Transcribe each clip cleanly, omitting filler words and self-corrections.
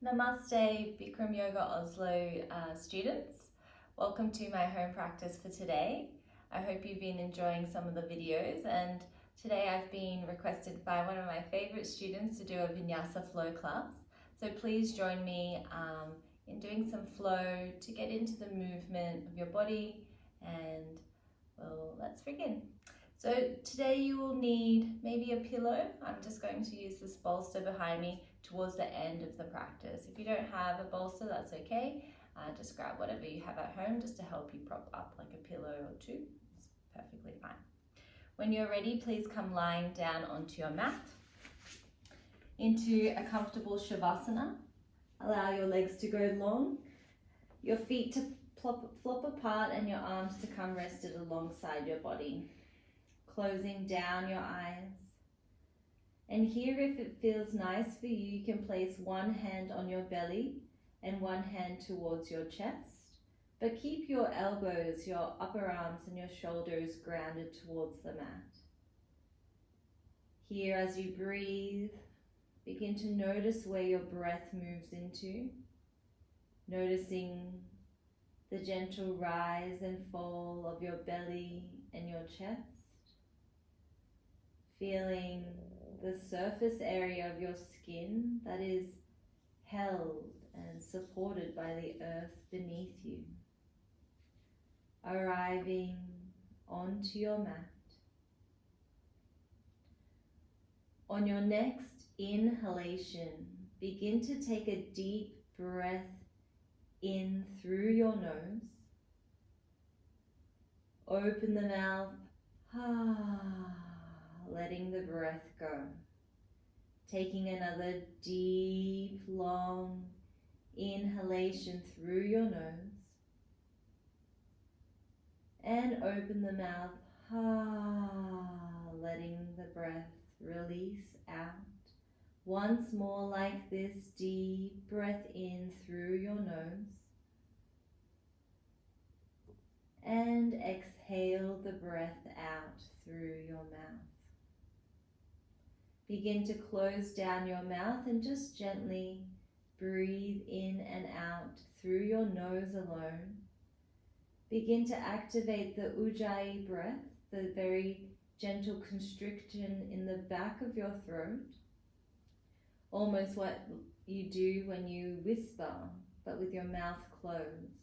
Namaste, Bikram Yoga Oslo students. Welcome to my home practice for today. I hope you've been enjoying some of the videos, and today I've been requested by one of my favorite students to do a Vinyasa flow class. So please join me in doing some flow to get into the movement of your body, and well, let's begin. So today you will need maybe a pillow. I'm just going to use this bolster behind me towards the end of the practice. If you don't have a bolster, that's okay. Just grab whatever you have at home just to help you prop up, like a pillow or two. It's perfectly fine. When you're ready, please come lying down onto your mat into a comfortable Shavasana. Allow your legs to go long, your feet to flop apart, and your arms to come rested alongside your body. Closing down your eyes. And here, if it feels nice for you, you can place one hand on your belly and one hand towards your chest. But keep your elbows, your upper arms and your shoulders grounded towards the mat. Here, as you breathe, begin to notice where your breath moves into. Noticing the gentle rise and fall of your belly and your chest. Feeling the surface area of your skin that is held and supported by the earth beneath you. Arriving onto your mat. On your next inhalation, begin to take a deep breath in through your nose. Open the mouth. Letting the breath go. Taking another deep, long inhalation through your nose. And open the mouth, letting the breath release out. Once more like this, deep breath in through your nose. And exhale the breath out through your mouth. Begin to close down your mouth and just gently breathe in and out through your nose alone. Begin to activate the Ujjayi breath, the very gentle constriction in the back of your throat. Almost what you do when you whisper, but with your mouth closed.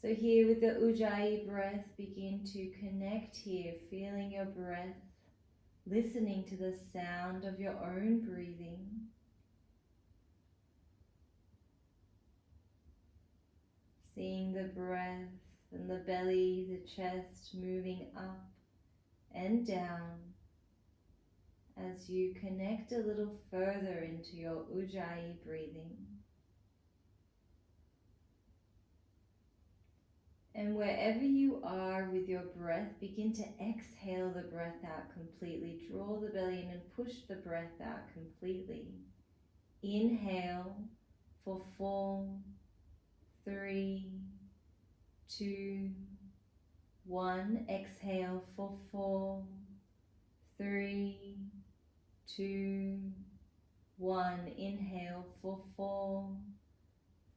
So here with the Ujjayi breath, begin to connect here, feeling your breath, listening to the sound of your own breathing. Seeing the breath and the belly, the chest moving up and down as you connect a little further into your Ujjayi breathing. And wherever you are with your breath, begin to exhale the breath out completely. Draw the belly in and push the breath out completely. Inhale for 4, 3, 2, 1. Exhale for 4, 3, 2, 1. Inhale for 4,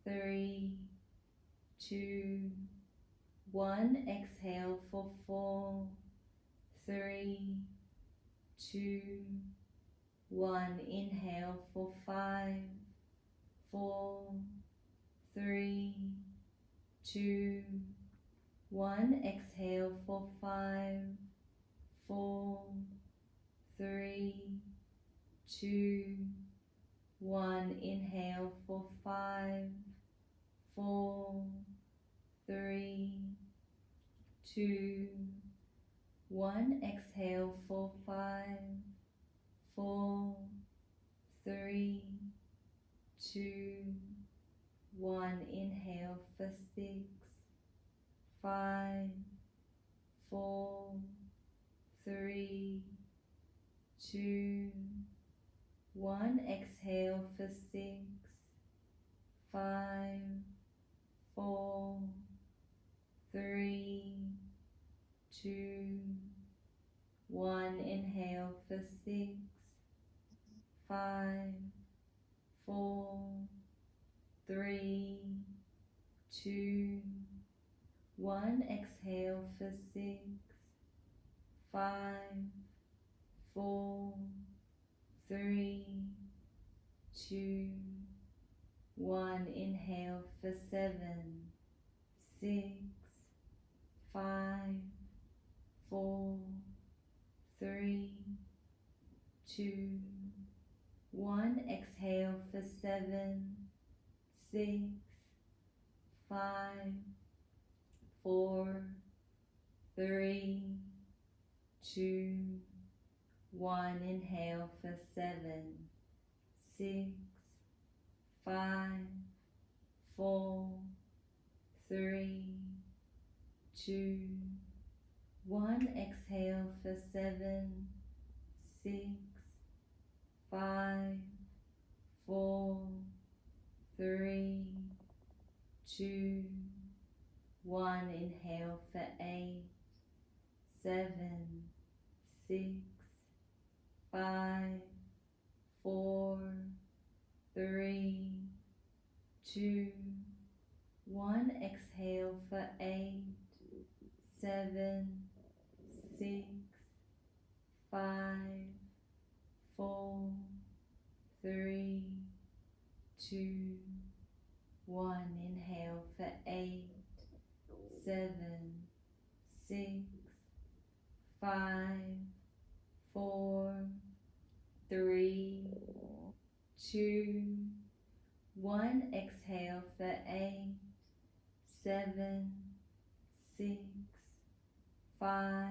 3, 2, 1. Exhale for 4, 3, 2, 1. Inhale for 5, 4, 3, 2, 1. Exhale for 5, 4, 3, 2, 1. Inhale for 5, 4, 3, 2, 1. Exhale for 5, 4, 3, 2, 1. Inhale for 6, 5, 4, 3, 2, 1. Exhale for 6, 5, 4, 3, 2, 1. Inhale for 6, 5, 4, 3, 2, 1. Exhale for 6, 5, 4, 3, 2, 1. Inhale for 7, 6, 5, 4, 3, 2, 1. Exhale for 7, 6, 5, 4, 3, 2, 1. Inhale for 7, 6, 5, 4, 3, 2, 1. Exhale for 7, 6, 5, 4, 3, 2, 1. Inhale for 8, 7, 6, 5, 4, 3, 2, 1. Exhale for 8, 7, 6, 5, 4, 3, 2, 1. Inhale for 8, 7, 6, 5, 4, 3, 2, 1. Exhale for 8, 7, 6, 5,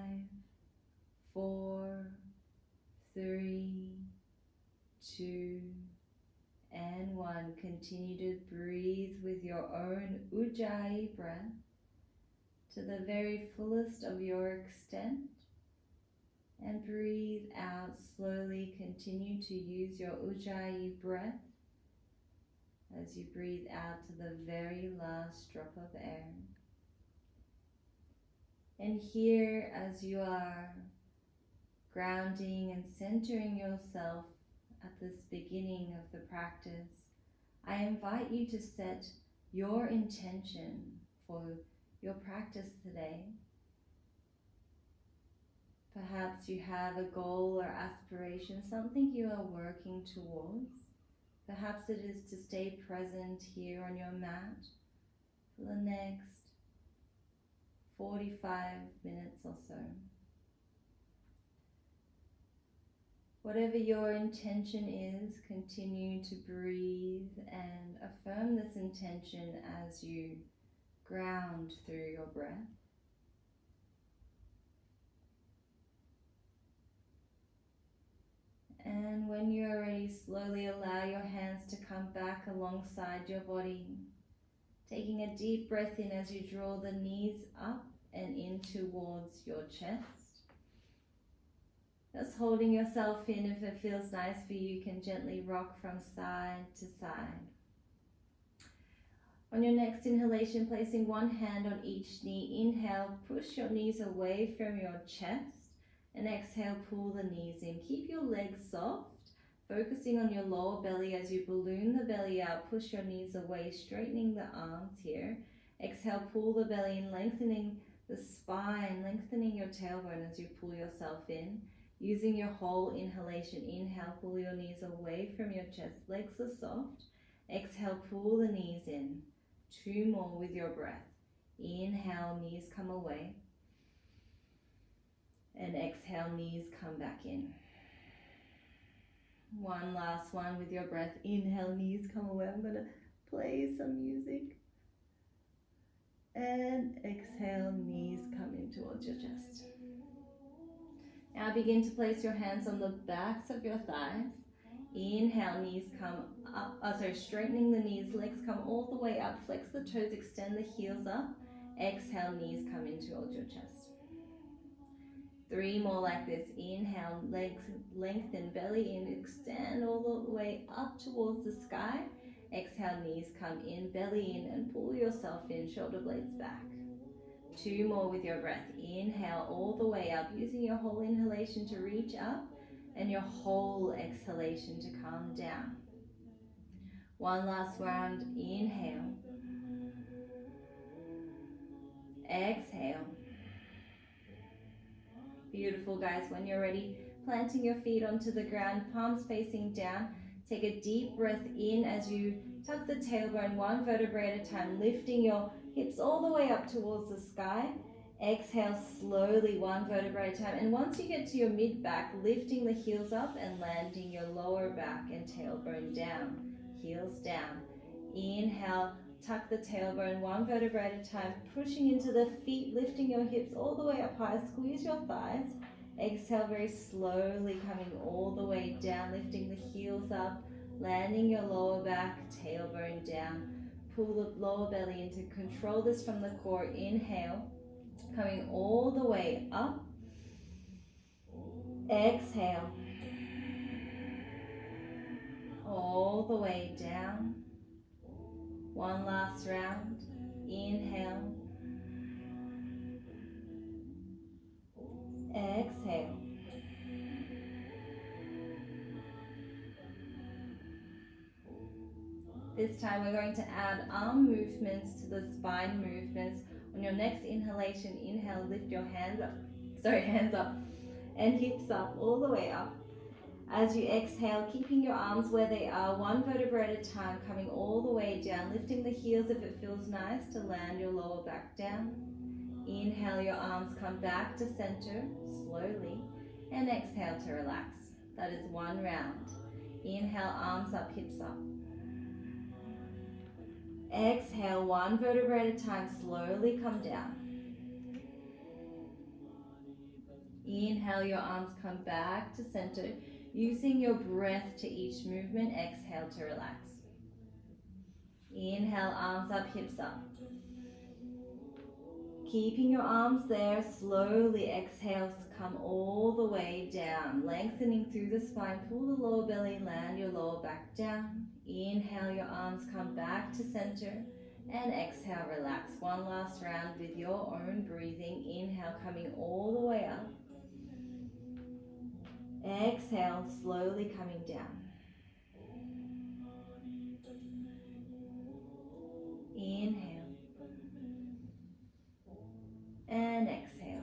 4, 3, 2, and 1. Continue to breathe with your own Ujjayi breath to the very fullest of your extent, and breathe out slowly. Continue to use your Ujjayi breath as you breathe out to the very last drop of air. And here, as you are grounding and centering yourself at this beginning of the practice, I invite you to set your intention for your practice today. Perhaps you have a goal or aspiration, something you are working towards. Perhaps it is to stay present here on your mat for the next 45 minutes or so. Whatever your intention is, continue to breathe and affirm this intention as you ground through your breath. And when you are ready, slowly allow your hands to come back alongside your body, taking a deep breath in as you draw the knees up and in towards your chest. Just holding yourself in. If it feels nice for you, you can gently rock from side to side. On your next inhalation, placing one hand on each knee. Inhale, push your knees away from your chest, and exhale, pull the knees in. Keep your legs soft, focusing on your lower belly as you balloon the belly out. Push your knees away, straightening the arms here. Exhale, pull the belly in, lengthening the spine, lengthening your tailbone as you pull yourself in. Using your whole inhalation, inhale, pull your knees away from your chest. Legs are soft. Exhale, pull the knees in. 2 more with your breath. Inhale, knees come away. And exhale, knees come back in. One last one with your breath. Inhale, knees come away. I'm going to play some music. And exhale, knees come in towards your chest. Now begin to place your hands on the backs of your thighs. Inhale, knees come up. Straightening the knees, legs come all the way up. Flex the toes, extend the heels up. Exhale, knees come in towards your chest. 3 more like this. Inhale, legs lengthen, belly in, extend all the way up towards the sky. Exhale, knees come in, belly in, and pull yourself in, shoulder blades back. 2 more with your breath. Inhale all the way up, using your whole inhalation to reach up and your whole exhalation to calm down. One last round. Inhale. Exhale. Beautiful, guys. When you're ready, planting your feet onto the ground, palms facing down. Take a deep breath in as you tuck the tailbone one vertebrae at a time, lifting your hips all the way up towards the sky. Exhale slowly, one vertebrae at a time. And once you get to your mid-back, lifting the heels up and landing your lower back and tailbone down. Heels down. Inhale, tuck the tailbone one vertebrae at a time, pushing into the feet, lifting your hips all the way up high. Squeeze your thighs. Exhale very slowly, coming all the way down, lifting the heels up, landing your lower back, tailbone down. Pull the lower belly into, control this from the core. Inhale, coming all the way up. Exhale, all the way down. One last round. Inhale. Exhale. This time we're going to add arm movements to the spine movements. On your next inhalation, inhale, lift your hands up and hips up, all the way up. As you exhale, keeping your arms where they are, one vertebra at a time, coming all the way down, lifting the heels if it feels nice to land your lower back down. Inhale, your arms come back to center slowly, and exhale to relax. That is one round. Inhale, arms up, hips up. Exhale, one vertebra at a time, slowly come down. Inhale, your arms come back to center, using your breath to each movement. Exhale to relax. Inhale, arms up, hips up. Keeping your arms there, slowly exhale, come all the way down, lengthening through the spine, pull the lower belly, land your lower back down. Inhale, your arms come back to center, and exhale, relax. One last round with your own breathing. Inhale, coming all the way up. Exhale, slowly coming down. Inhale. And exhale.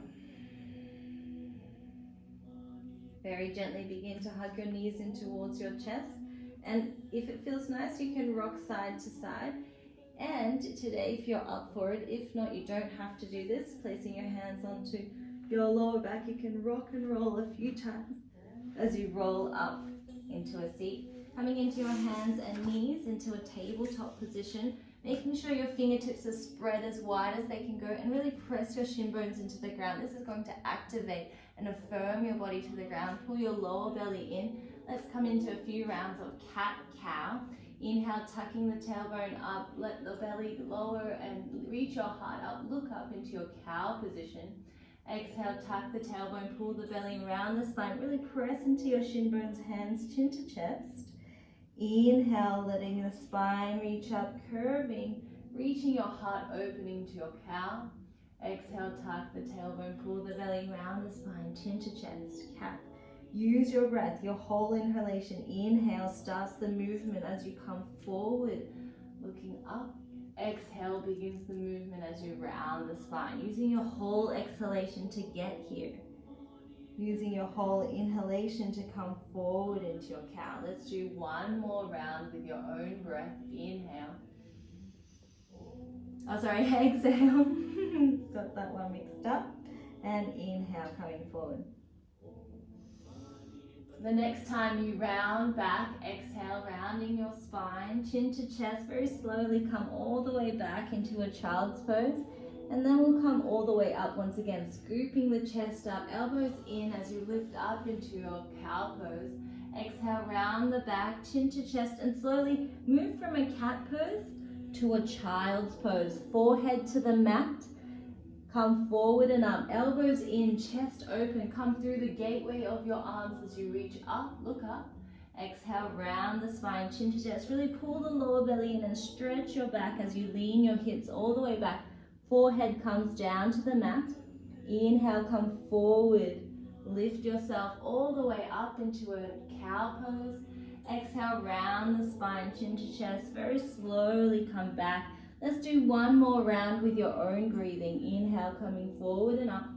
Very gently begin to hug your knees in towards your chest. And if it feels nice, you can rock side to side. And today, if you're up for it, if not, you don't have to do this. Placing your hands onto your lower back, you can rock and roll a few times as you roll up into a seat. Coming into your hands and knees into a tabletop position. Making sure your fingertips are spread as wide as they can go, and really press your shin bones into the ground. This is going to activate and affirm your body to the ground. Pull your lower belly in. Let's come into a few rounds of cat-cow. Inhale, tucking the tailbone up. Let the belly lower and reach your heart up. Look up into your cow position. Exhale, tuck the tailbone, pull the belly around the spine. Really press into your shin bones, hands chin to chest. Inhale, letting the spine reach up, curving, reaching your heart, opening to your cow. Exhale, tuck the tailbone, pull the belly around the spine, chin to chest, cat. Use your breath, your whole inhalation. Inhale starts the movement as you come forward, looking up. Exhale begins the movement as you round the spine, using your whole exhalation to get here. Using your whole inhalation to come forward into your cow. Let's do one more round with your own breath. Inhale. Exhale. Got that one mixed up. And inhale, coming forward. The next time you round back, exhale, rounding your spine, chin to chest, very slowly come all the way back into a child's pose. And then we'll come all the way up once again, scooping the chest up, elbows in as you lift up into your cow pose. Exhale, round the back, chin to chest, and slowly move from a cat pose to a child's pose. Forehead to the mat, come forward and up, elbows in, chest open, come through the gateway of your arms as you reach up, look up. Exhale, round the spine, chin to chest, really pull the lower belly in and stretch your back as you lean your hips all the way back. Forehead comes down to the mat. Inhale, come forward, Lift yourself all the way up into a cow pose. Exhale, round the spine, chin to chest. Very slowly come back. Let's do one more round with your own breathing. Inhale, coming forward and up.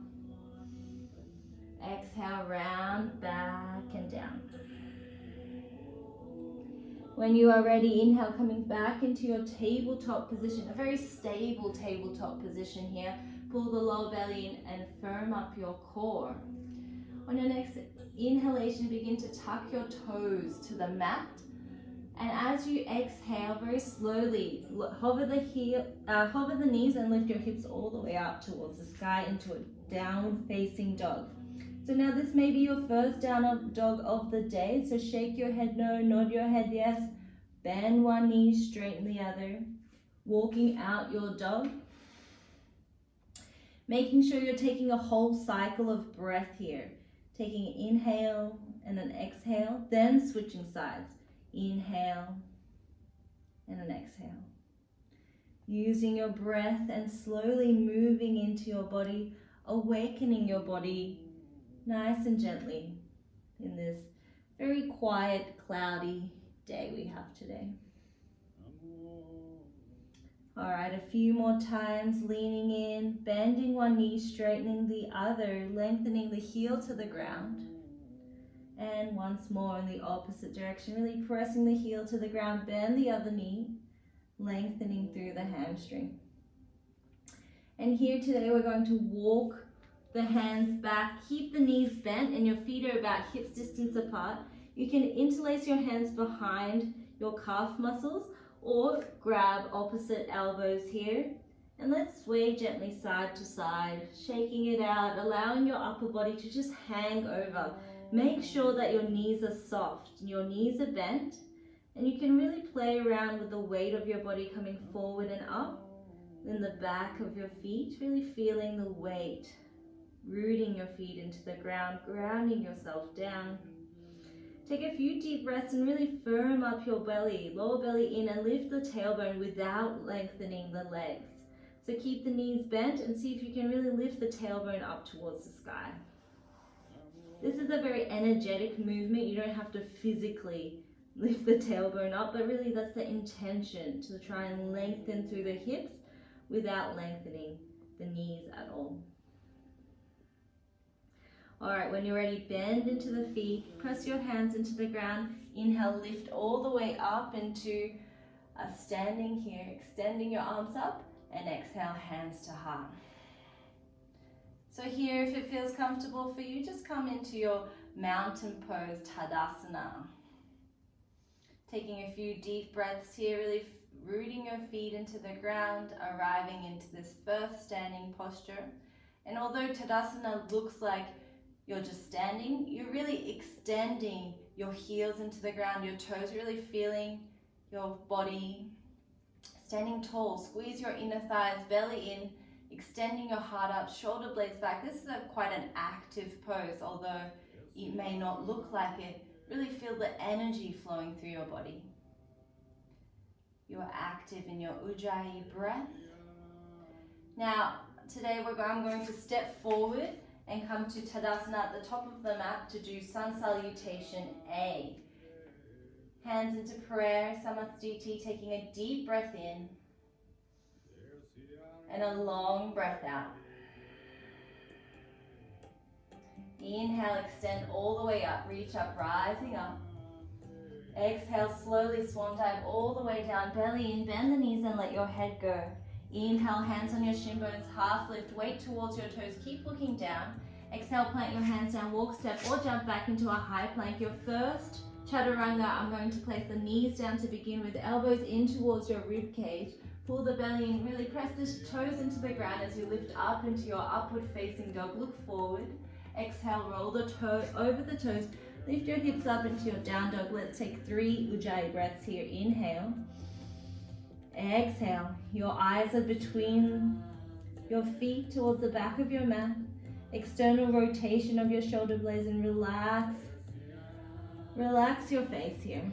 Exhale, round, back and down. When you are ready, inhale, coming back into your tabletop position, a very stable tabletop position here. Pull the lower belly in and firm up your core. On your next inhalation, begin to tuck your toes to the mat. And as you exhale, very slowly, hover the knees and lift your hips all the way up towards the sky into a downward facing dog. So now this may be your first down dog of the day. So shake your head no, nod your head yes. Bend one knee, straighten the other. Walking out your dog. Making sure you're taking a whole cycle of breath here. Taking an inhale and an exhale, then switching sides. Inhale and an exhale. Using your breath and slowly moving into your body, awakening your body nice and gently in this very quiet, cloudy day we have today. All right, a few more times, leaning in, bending one knee, straightening the other, lengthening the heel to the ground. And once more in the opposite direction, really pressing the heel to the ground, bend the other knee, lengthening through the hamstring. And here today we're going to walk the hands back, keep the knees bent and your feet are about hips distance apart. You can interlace your hands behind your calf muscles or grab opposite elbows here. And let's sway gently side to side, shaking it out, allowing your upper body to just hang over. Make sure that your knees are soft, your knees are bent, and you can really play around with the weight of your body coming forward and up, then the back of your feet, really feeling the weight, rooting your feet into the ground, grounding yourself down. Take a few deep breaths and really firm up your belly, lower belly in, and lift the tailbone without lengthening the legs. So keep the knees bent and see if you can really lift the tailbone up towards the sky. This is a very energetic movement. You don't have to physically lift the tailbone up, but really that's the intention, to try and lengthen through the hips without lengthening the knees at all. All right, when you're ready, bend into the feet, press your hands into the ground. Inhale, lift all the way up into a standing here, extending your arms up, and exhale, hands to heart. So here, if it feels comfortable for you, just come into your mountain pose, Tadasana. Taking a few deep breaths here, really rooting your feet into the ground, arriving into this first standing posture. And although Tadasana looks like you're just standing, you're really extending your heels into the ground, your toes, really feeling your body standing tall. Squeeze your inner thighs, belly in, extending your heart up, shoulder blades back. This is quite an active pose, although it may not look like it. Really feel the energy flowing through your body. You're active in your Ujjayi breath. Now, today I'm going to step forward and come to Tadasana at the top of the mat to do Sun Salutation A. Hands into prayer, Samastiti, taking a deep breath in and a long breath out. Inhale, extend all the way up, reach up, rising up. Exhale, slowly swan dive all the way down, belly in, bend the knees and let your head go. Inhale, hands on your shin bones, half lift, weight towards your toes, keep looking down. Exhale, plant your hands down, walk, step or jump back into a high plank. Your first chaturanga, I'm going to place the knees down to begin with, elbows in towards your rib cage. Pull the belly in, really press the toes into the ground as you lift up into your upward facing dog. Look forward. Exhale, roll the toe over the toes. Lift your hips up into your down dog. Let's take 3 Ujjayi breaths here. Inhale. Exhale. Your eyes are between your feet towards the back of your mat. External rotation of your shoulder blades and relax. Relax your face here.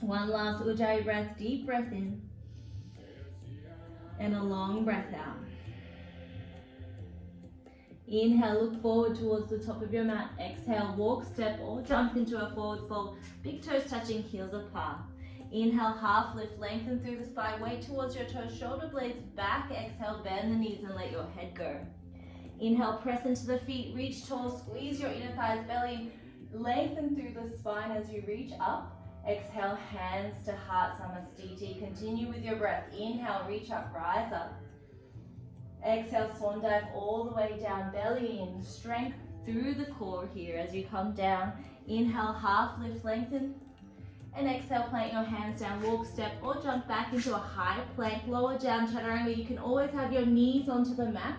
One last Ujjayi breath. Deep breath in. And a long breath out. Inhale, look forward towards the top of your mat. Exhale, walk, step, or jump into a forward fold. Big toes touching, heels apart. Inhale, half lift, lengthen through the spine, weight towards your toes, shoulder blades back. Exhale, bend the knees and let your head go. Inhale, press into the feet, reach tall, squeeze your inner thighs, belly, lengthen through the spine as you reach up. Exhale, hands to heart, Samastiti. Continue with your breath. Inhale, reach up, rise up. Exhale, swan dive all the way down, belly in, strength through the core here as you come down. Inhale, half lift, lengthen. And exhale, plant your hands down, walk, step, or jump back into a high plank, lower down, chaturanga. You can always have your knees onto the mat.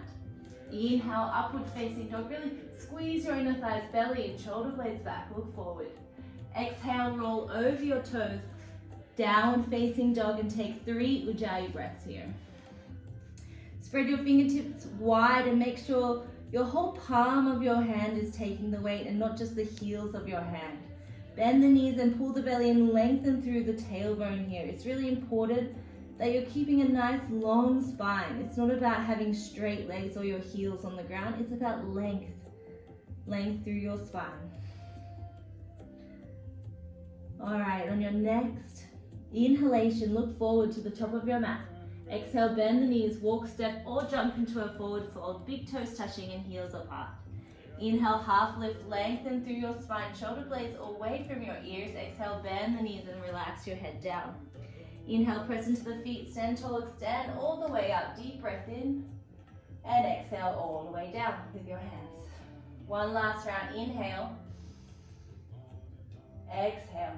Inhale, upward facing dog. Really squeeze your inner thighs, belly and shoulder blades back, look forward. Exhale, roll over your toes, downward facing dog, and take 3 Ujjayi breaths here. Spread your fingertips wide and make sure your whole palm of your hand is taking the weight and not just the heels of your hand. Bend the knees and pull the belly and lengthen through the tailbone here. It's really important that you're keeping a nice long spine. It's not about having straight legs or your heels on the ground. It's about length through your spine. All right, on your next inhalation, look forward to the top of your mat. Exhale, bend the knees, walk, step, or jump into a forward fold. Big toes touching and heels apart. Inhale, half lift, lengthen through your spine, shoulder blades away from your ears. Exhale, bend the knees and relax your head down. Inhale, press into the feet, stand tall, extend all the way up. Deep breath in, and exhale all the way down with your hands. One last round, inhale, exhale,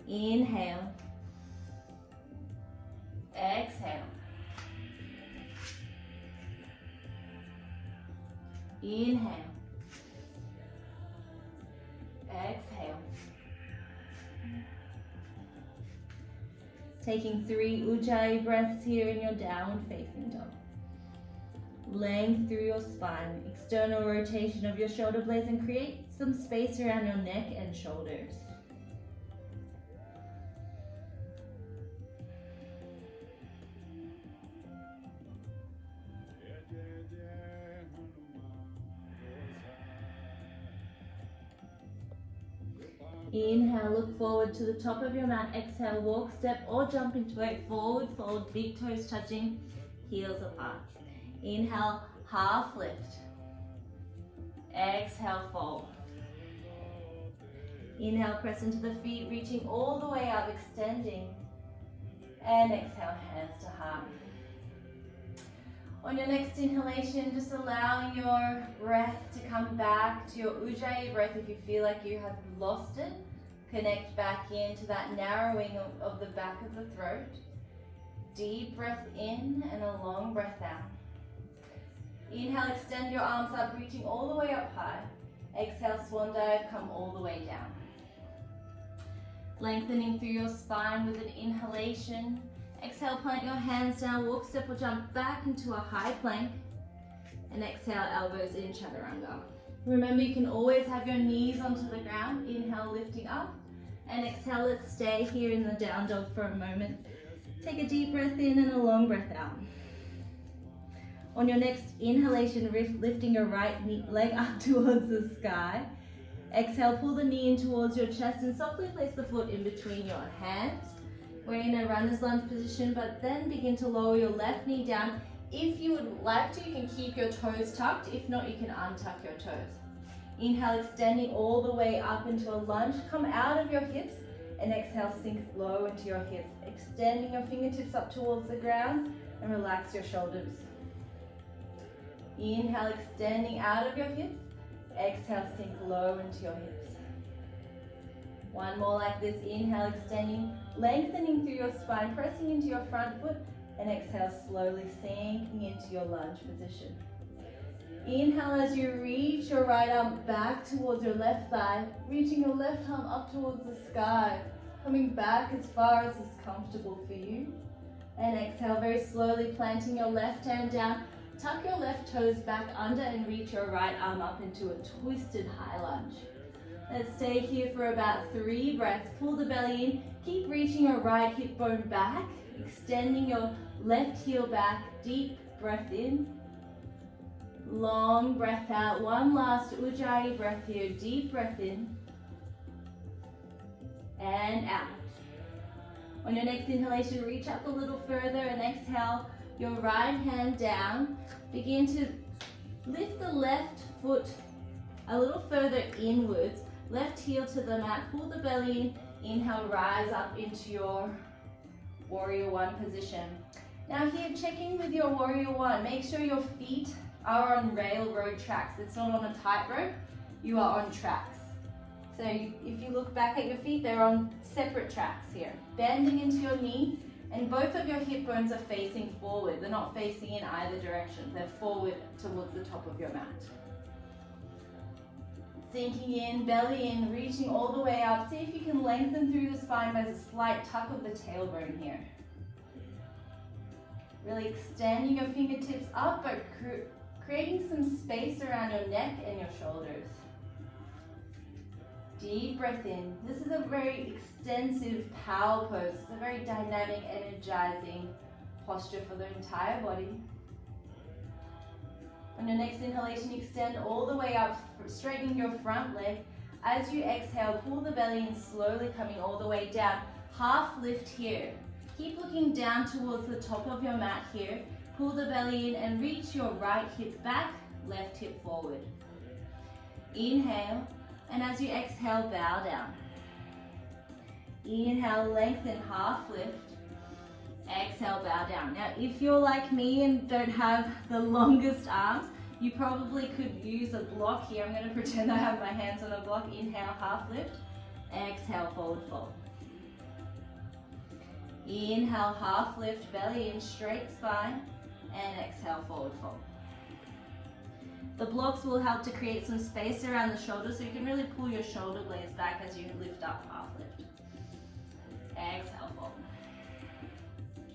inhale, exhale, inhale, exhale. Taking 3 Ujjayi breaths here in your downward facing dog. Length through your spine, external rotation of your shoulder blades, and create some space around your neck and shoulders. Inhale, look forward to the top of your mat. Exhale, walk, step, or jump into a forward fold, big toes touching, heels apart. Inhale, half lift. Exhale, fold. Inhale, press into the feet, reaching all the way up, extending. And exhale, hands to heart. On your next inhalation, just allowing your breath to come back to your Ujjayi breath. If you feel like you have lost it, connect back into that narrowing of the back of the throat. Deep breath in and a long breath out. Inhale, extend your arms up, reaching all the way up high. Exhale, swan dive, come all the way down. Lengthening through your spine with an inhalation. Exhale, plant your hands down, walk, step, or jump back into a high plank. And exhale, elbows in, chaturanga. Remember, you can always have your knees onto the ground. Inhale, lifting up. And exhale, let's stay here in the down dog for a moment. Take a deep breath in and a long breath out. On your next inhalation, lifting your right leg up towards the sky. Exhale, pull the knee in towards your chest and softly place the foot in between your hands. We're in a runner's lunge position, but then begin to lower your left knee down. If you would like to, you can keep your toes tucked. If not, you can untuck your toes. Inhale, extending all the way up into a lunge. Come out of your hips and exhale, sink low into your hips. Extending your fingertips up towards the ground and relax your shoulders. Inhale, extending out of your hips. Exhale, sink low into your hips. One more like this. Inhale, extending, lengthening through your spine, pressing into your front foot, and exhale, slowly sinking into your lunge position. Inhale as you reach your right arm back towards your left thigh, reaching your left arm up towards the sky, coming back as far as is comfortable for you. And exhale, very slowly planting your left hand down, tuck your left toes back under and reach your right arm up into a twisted high lunge. Let's stay here for about 3 breaths. Pull the belly in, keep reaching your right hip bone back, extending your left heel back, deep breath in. Long breath out. One last Ujjayi breath here. Deep breath in. And out. On your next inhalation, reach up a little further and exhale your right hand down. Begin to lift the left foot a little further inwards. Left heel to the mat. Pull the belly in. Inhale, rise up into your warrior one position. Now here, check in with your warrior one. Make sure your feet are on railroad tracks. It's not on a tightrope. You are on tracks. So if you look back at your feet, they're on separate tracks here. Bending into your knee, and both of your hip bones are facing forward. They're not facing in either direction. They're forward towards the top of your mat. Sinking in, belly in, reaching all the way up. See if you can lengthen through the spine by a slight tuck of the tailbone here. Really extending your fingertips up, but creating some space around your neck and your shoulders. Deep breath in. This is a very extensive power pose. It's a very dynamic, energizing posture for the entire body. On your next inhalation, extend all the way up, straightening your front leg. As you exhale, pull the belly in slowly, coming all the way down. Half lift here. Keep looking down towards the top of your mat here. Pull the belly in and reach your right hip back, left hip forward. Inhale, and as you exhale, bow down. Inhale, lengthen, half lift. Exhale, bow down. Now, if you're like me and don't have the longest arms, you probably could use a block here. I'm going to pretend I have my hands on a block. Inhale, half lift. Exhale, forward fold. Inhale, half lift, belly in, straight spine. And exhale, forward fold. The blocks will help to create some space around the shoulders, so you can really pull your shoulder blades back as you lift up, half lift. Exhale, fold.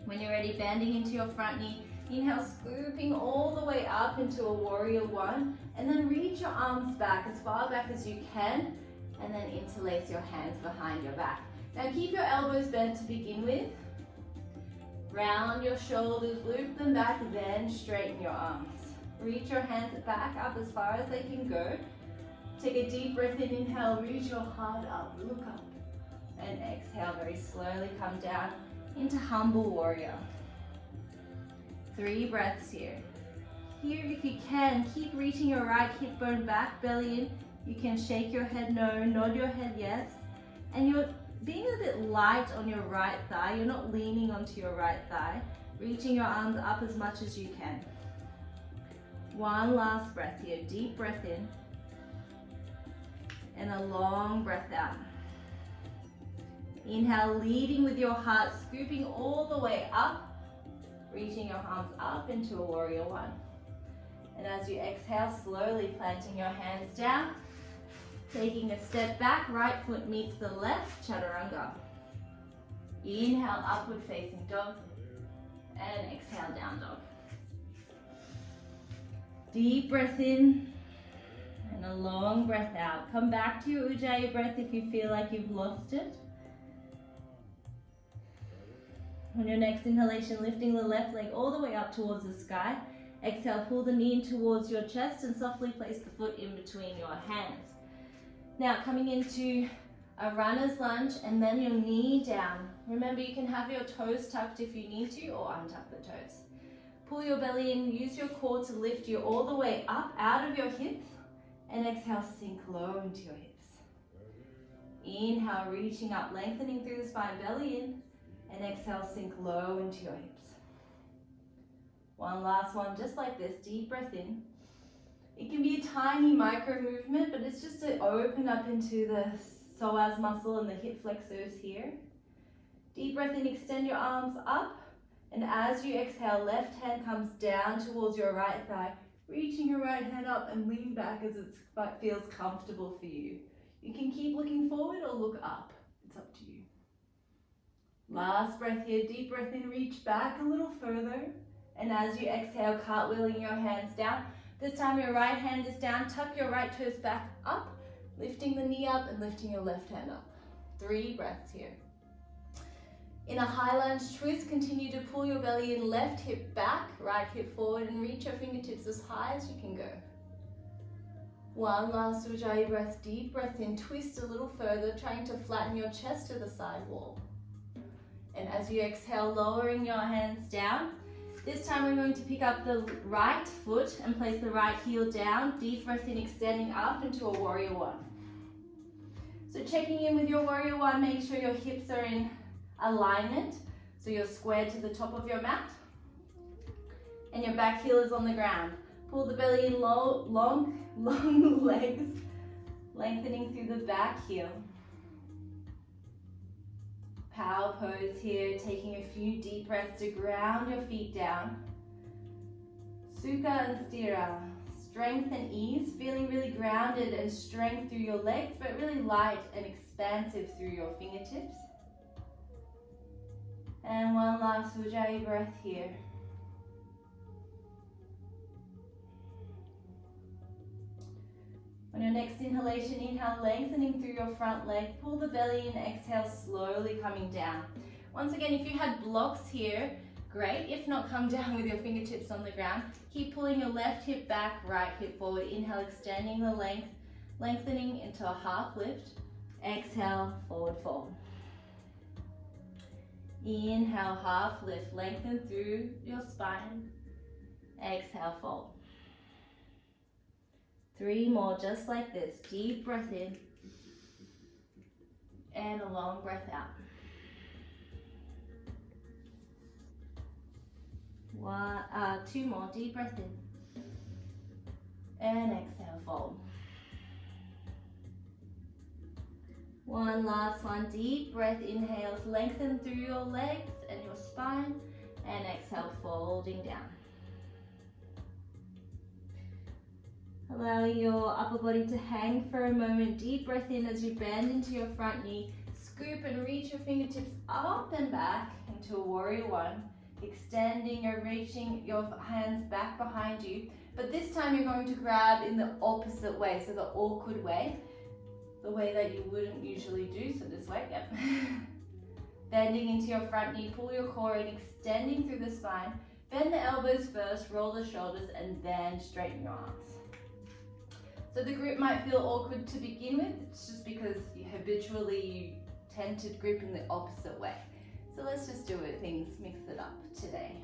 When you're ready, bending into your front knee, inhale, scooping all the way up into a warrior one, and then reach your arms back as far back as you can, and then interlace your hands behind your back. Now keep your elbows bent to begin with. Round your shoulders, loop them back, then straighten your arms. Reach your hands back up as far as they can go. Take a deep breath in, inhale, reach your heart up, look up. And exhale, very slowly come down into humble warrior. 3 breaths here. Here, if you can, keep reaching your right hip bone back, belly in. You can shake your head no, nod your head yes. And you're being a bit light on your right thigh. You're not leaning onto your right thigh. Reaching your arms up as much as you can. One last breath here. Deep breath in. And a long breath out. Inhale, leading with your heart, scooping all the way up. Reaching your arms up into a warrior one. And as you exhale, slowly planting your hands down. Taking a step back, right foot meets the left, chaturanga. Inhale, upward facing dog. And exhale, down dog. Deep breath in. And a long breath out. Come back to your Ujjayi breath if you feel like you've lost it. On your next inhalation, lifting the left leg all the way up towards the sky. Exhale, pull the knee in towards your chest and softly place the foot in between your hands. Now coming into a runner's lunge and then your knee down. Remember, you can have your toes tucked if you need to, or untuck the toes. Pull your belly in, use your core to lift you all the way up out of your hips, and exhale, sink low into your hips. Inhale, reaching up, lengthening through the spine, belly in, and exhale, sink low into your hips. One last one, just like this, deep breath in. It can be a tiny micro movement, but it's just to open up into the psoas muscle and the hip flexors here. Deep breath in, extend your arms up, and as you exhale, left hand comes down towards your right thigh, reaching your right hand up and lean back as it feels comfortable for you. You can keep looking forward or look up, it's up to you. Last breath here, deep breath in, reach back a little further, and as you exhale, cartwheeling your hands down. This time your right hand is down, tuck your right toes back up, lifting the knee up and lifting your left hand up. 3 breaths here. In a high lunge twist, continue to pull your belly in, left hip back, right hip forward, and reach your fingertips as high as you can go. One last Ujjayi breath, deep breath in, twist a little further, trying to flatten your chest to the side wall. And as you exhale, lowering your hands down. This time we're going to pick up the right foot and place the right heel down. Deep breath in, extending up into a warrior one. So checking in with your warrior one, make sure your hips are in alignment. So you're squared to the top of your mat. And your back heel is on the ground. Pull the belly in, long legs, lengthening through the back heel. Power pose here, taking a few deep breaths to ground your feet down. Sukha and Sthira, strength and ease, feeling really grounded and strength through your legs, but really light and expansive through your fingertips. And one last Ujjayi breath here. On your next inhalation, inhale, lengthening through your front leg. Pull the belly in, exhale, slowly coming down. Once again, if you had blocks here, great. If not, come down with your fingertips on the ground. Keep pulling your left hip back, right hip forward. Inhale, extending the length, lengthening into a half lift. Exhale, forward fold. Inhale, half lift, lengthen through your spine. Exhale, fold. 3 more, just like this. Deep breath in and a long breath out. 2 more, deep breath in and exhale, fold. 1 last one, deep breath, inhales, lengthen through your legs and your spine, and exhale, folding down. Allowing your upper body to hang for a moment. Deep breath in as you bend into your front knee. Scoop and reach your fingertips up and back into a warrior one. Extending or reaching your hands back behind you. But this time you're going to grab in the opposite way, so the awkward way. The way that you wouldn't usually do, so this way, yep. Bending into your front knee, pull your core in, extending through the spine. Bend the elbows first, roll the shoulders, and then straighten your arms. So the grip might feel awkward to begin with, it's just because habitually you tend to grip in the opposite way. So let's just do it, mix it up today.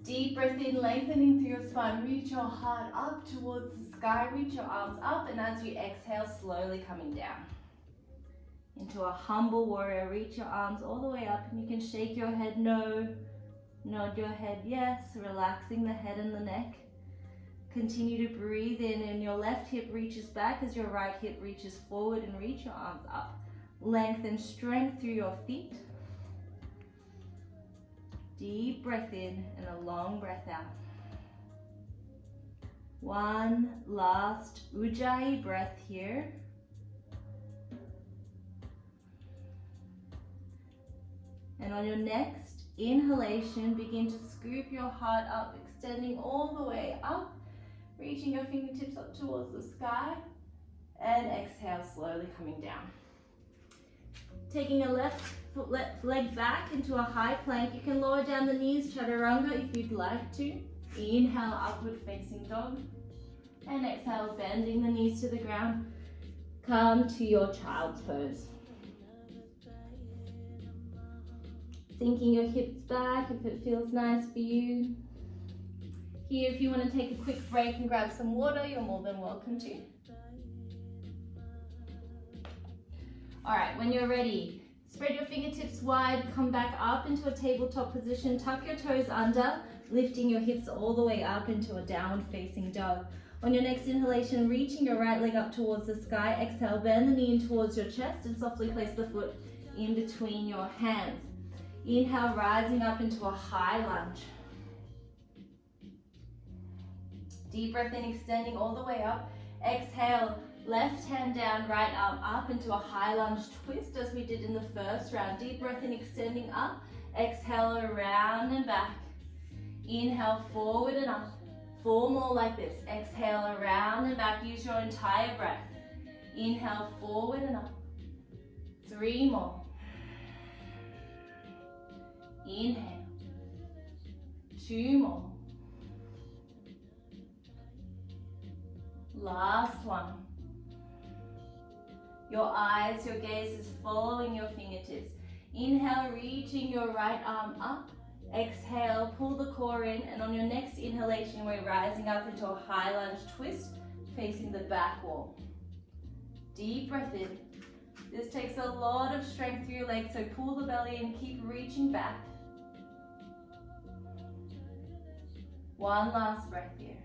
Deep breath in, lengthening through your spine, reach your heart up towards the sky, reach your arms up, and as you exhale, slowly coming down. Into a humble warrior, reach your arms all the way up, and you can shake your head no, nod your head yes, relaxing the head and the neck. Continue to breathe in and your left hip reaches back as your right hip reaches forward and reach your arms up. Lengthen strength through your feet. Deep breath in and a long breath out. 1 last Ujjayi breath here. And on your next inhalation, begin to scoop your heart up, extending all the way up. Reaching your fingertips up towards the sky, and exhale, slowly coming down. Taking a left leg back into a high plank. You can lower down the knees, chaturanga if you'd like to. Inhale, upward facing dog. And exhale, bending the knees to the ground. Come to your child's pose. Sinking your hips back if it feels nice for you. Here, if you want to take a quick break and grab some water, you're more than welcome to. All right, when you're ready, spread your fingertips wide, come back up into a tabletop position, tuck your toes under, lifting your hips all the way up into a downward facing dog. On your next inhalation, reaching your right leg up towards the sky, exhale, bend the knee in towards your chest and softly place the foot in between your hands. Inhale, rising up into a high lunge. Deep breath in, extending all the way up. Exhale, left hand down, right arm up into a high lunge twist as we did in the first round. Deep breath in, extending up. Exhale, around and back. Inhale, forward and up. 4 more like this. Exhale, around and back. Use your entire breath. Inhale, forward and up. 3 more. Inhale. 2 more. Last one. Your eyes, your gaze is following your fingertips. Inhale, reaching your right arm up. Exhale, pull the core in, and on your next inhalation, we're rising up into a high lunge twist, facing the back wall. Deep breath in. This takes a lot of strength through your legs, so pull the belly in, keep reaching back. One last breath here.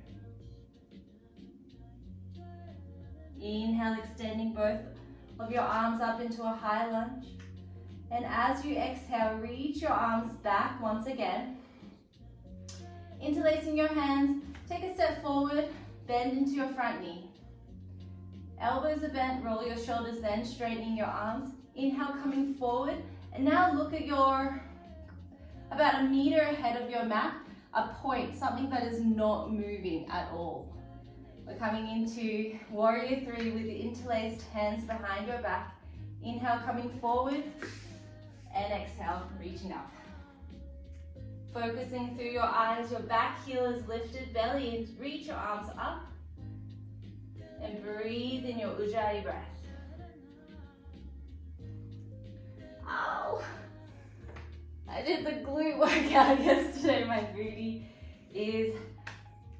Inhale, extending both of your arms up into a high lunge. And as you exhale, reach your arms back once again. Interlacing your hands, take a step forward, bend into your front knee. Elbows are bent, roll your shoulders, then straightening your arms. Inhale, coming forward. And now look at your, about 1 meter ahead of your mat, a point, something that is not moving at all. We're coming into Warrior 3 with the interlaced hands behind your back. Inhale, coming forward, and exhale, reaching up. Focusing through your eyes, your back heel is lifted, belly in, reach your arms up, and breathe in your Ujjayi breath. Ow! I did the glute workout yesterday, my booty is,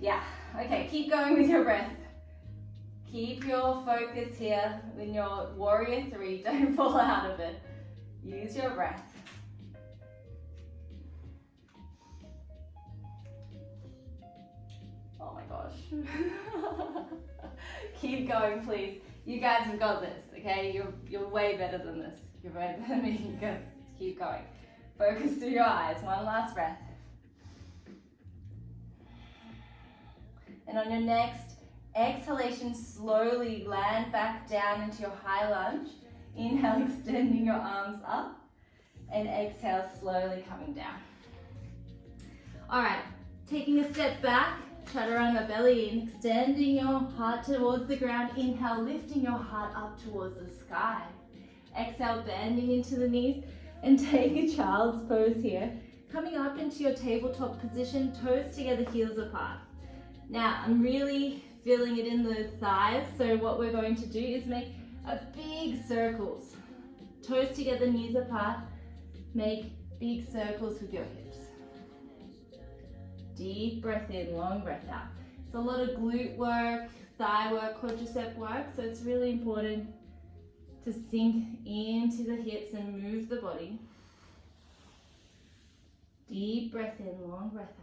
yeah. Okay, keep going with your breath. Keep your focus here in your Warrior 3, don't fall out of it. Use your breath. Oh my gosh. Keep going, please. You guys have got this, okay? You're way better than this. You're way better than me. Good. Keep going. Focus through your eyes. One last breath. And on your next exhalation, slowly land back down into your high lunge. Inhale, extending your arms up, and exhale, slowly coming down. All right, taking a step back, chaturanga belly in, extending your heart towards the ground. Inhale, lifting your heart up towards the sky. Exhale, bending into the knees, and take a child's pose here. Coming up into your tabletop position, toes together, heels apart. Now, I'm really feeling it in the thighs, so what we're going to do is make a big circles. Toes together, knees apart. Make big circles with your hips. Deep breath in, long breath out. It's a lot of glute work, thigh work, quadricep work, so it's really important to sink into the hips and move the body. Deep breath in, long breath out.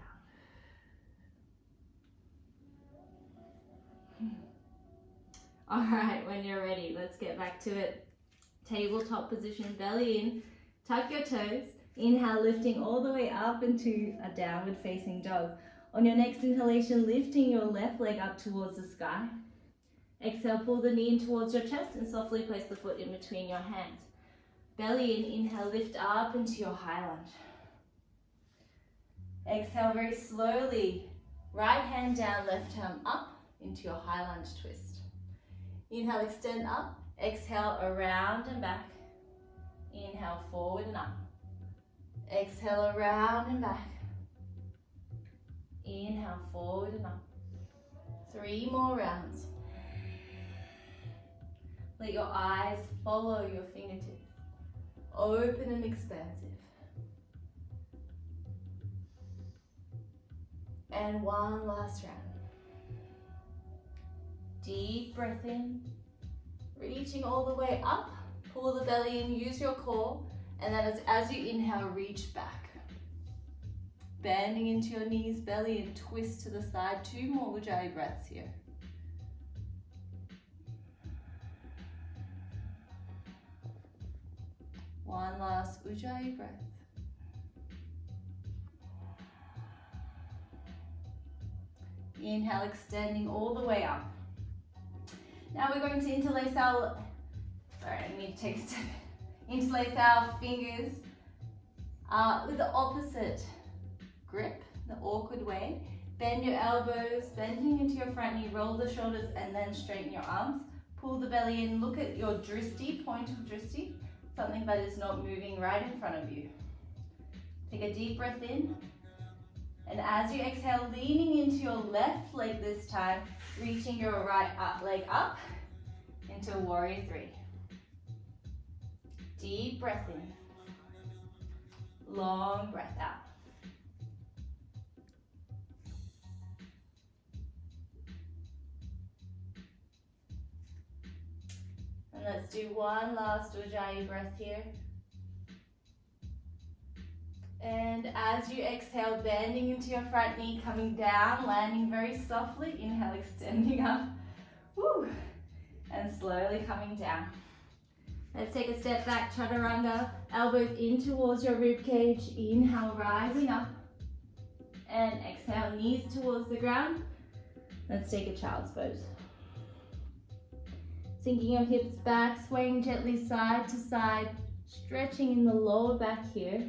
All right, when you're ready, let's get back to it. Tabletop position, belly in, tuck your toes. Inhale, lifting all the way up into a downward facing dog. On your next inhalation, lifting your left leg up towards the sky. Exhale, pull the knee in towards your chest and softly place the foot in between your hands. Belly in, inhale, lift up into your high lunge. Exhale very slowly, right hand down, left arm up into your high lunge twist. Inhale, extend up. Exhale, around and back. Inhale, forward and up. Exhale, around and back. Inhale, forward and up. 3 more rounds. Let your eyes follow your fingertips. Open and expansive. And one last round. Deep breath in, reaching all the way up. Pull the belly in, use your core, and then as you inhale, reach back. Bending into your knees, belly, and twist to the side. 2 more Ujjayi breaths here. One last Ujjayi breath. Inhale, extending all the way up. Now we're going to interlace our, I need to take a step. Interlace our fingers with the opposite grip, the awkward way. Bend your elbows, bending into your front knee, roll the shoulders, and then straighten your arms. Pull the belly in, look at your dristi, point of dristi, something that is not moving right in front of you. Take a deep breath in. And as you exhale, leaning into your left leg this time, reaching your right leg up into warrior three. Deep breath in. Long breath out. And let's do one last Ujjayi breath here. And as you exhale, bending into your front knee, coming down, landing very softly. Inhale, extending up. Woo. And slowly coming down. Let's take a step back, chaturanga. Elbows in towards your rib cage. Inhale, rising up. And exhale, knees towards the ground. Let's take a child's pose. Sinking your hips back, swaying gently side to side, stretching in the lower back here.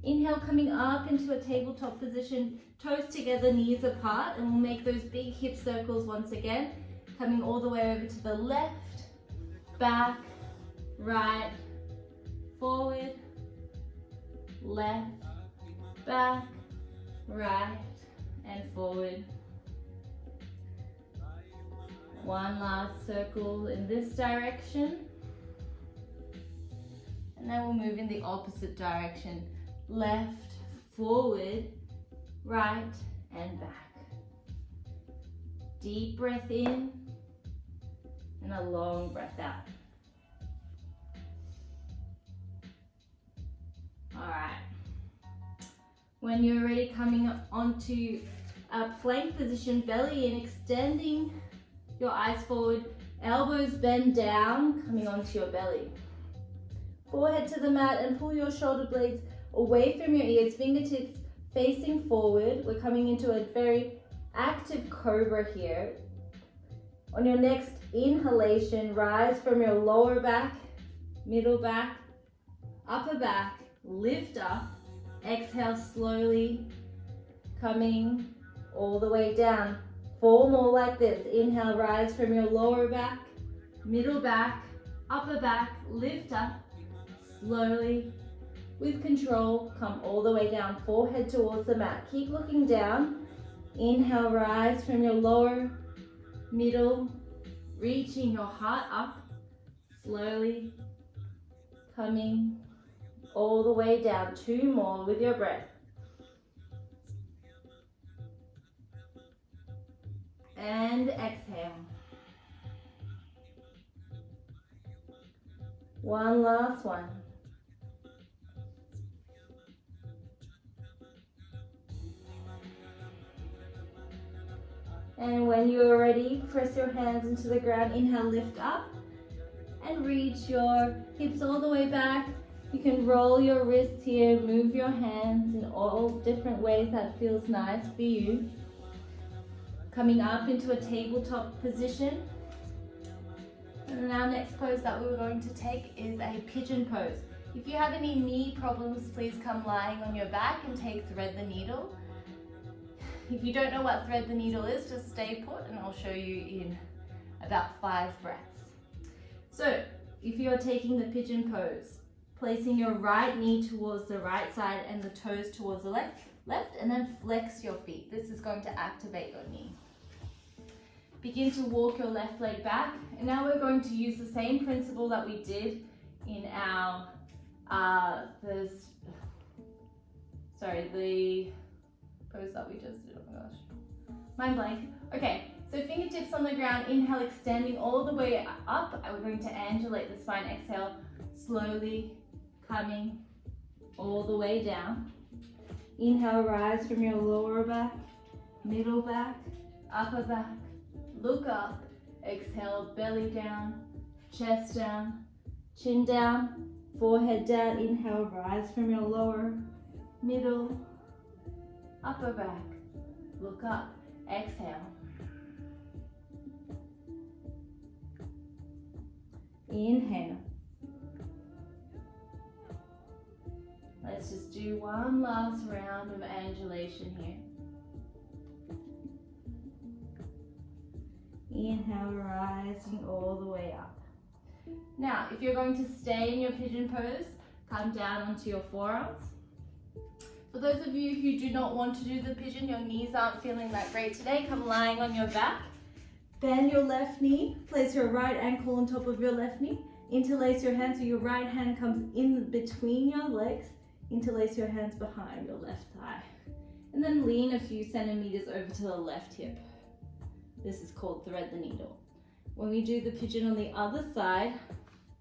Inhale, coming up into a tabletop position, toes together, knees apart, and we'll make those big hip circles once again, coming all the way over to the left, back, right, forward, left, back, right, and forward. One last circle in this direction. And then we'll move in the opposite direction. Left, forward, right, and back. Deep breath in and a long breath out. All right. When you're ready, coming onto a plank position, belly in, extending your eyes forward, elbows bend down, coming onto your belly. Forehead to the mat and pull your shoulder blades away from your ears, fingertips facing forward. We're coming into a very active cobra here. On your next inhalation, rise from your lower back, middle back, upper back, lift up. Exhale slowly, coming all the way down. 4 more like this. Inhale, rise from your lower back, middle back, upper back, lift up. Slowly, with control, come all the way down, forehead towards the mat. Keep looking down. Inhale, rise from your lower, middle, reaching your heart up. Slowly, coming all the way down. 2 more with your breath. And exhale. One last one. And when you are ready, press your hands into the ground. Inhale, lift up and reach your hips all the way back. You can roll your wrists here, move your hands in all different ways that feels nice for you. Coming up into a tabletop position. And our next pose that we're going to take is a pigeon pose. If you have any knee problems, please come lying on your back and take thread the needle. If you don't know what thread the needle is, just stay put and I'll show you in about 5 breaths. So, if you're taking the pigeon pose, placing your right knee towards the right side and the toes towards the left, and then flex your feet. This is going to activate your knee. Begin to walk your left leg back, and now we're going to use the same principle that we did in our the pose that we just did. Oh my gosh, mind blank. Okay, so fingertips on the ground. Inhale, extending all the way up. We're going to angulate the spine. Exhale, slowly coming all the way down. Inhale, rise from your lower back, middle back, upper back. Look up. Exhale, belly down, chest down, chin down, forehead down. Inhale, rise from your lower, middle, upper back. Look up. Exhale. Inhale. Let's just do one last round of angulation here. Inhale, rising all the way up. Now, if you're going to stay in your pigeon pose, come down onto your forearms. For those of you who do not want to do the pigeon, your knees aren't feeling that great today, come lying on your back. Bend your left knee, place your right ankle on top of your left knee, interlace your hands so your right hand comes in between your legs, interlace your hands behind your left thigh. And then lean a few centimeters over to the left hip. This is called thread the needle. When we do the pigeon on the other side,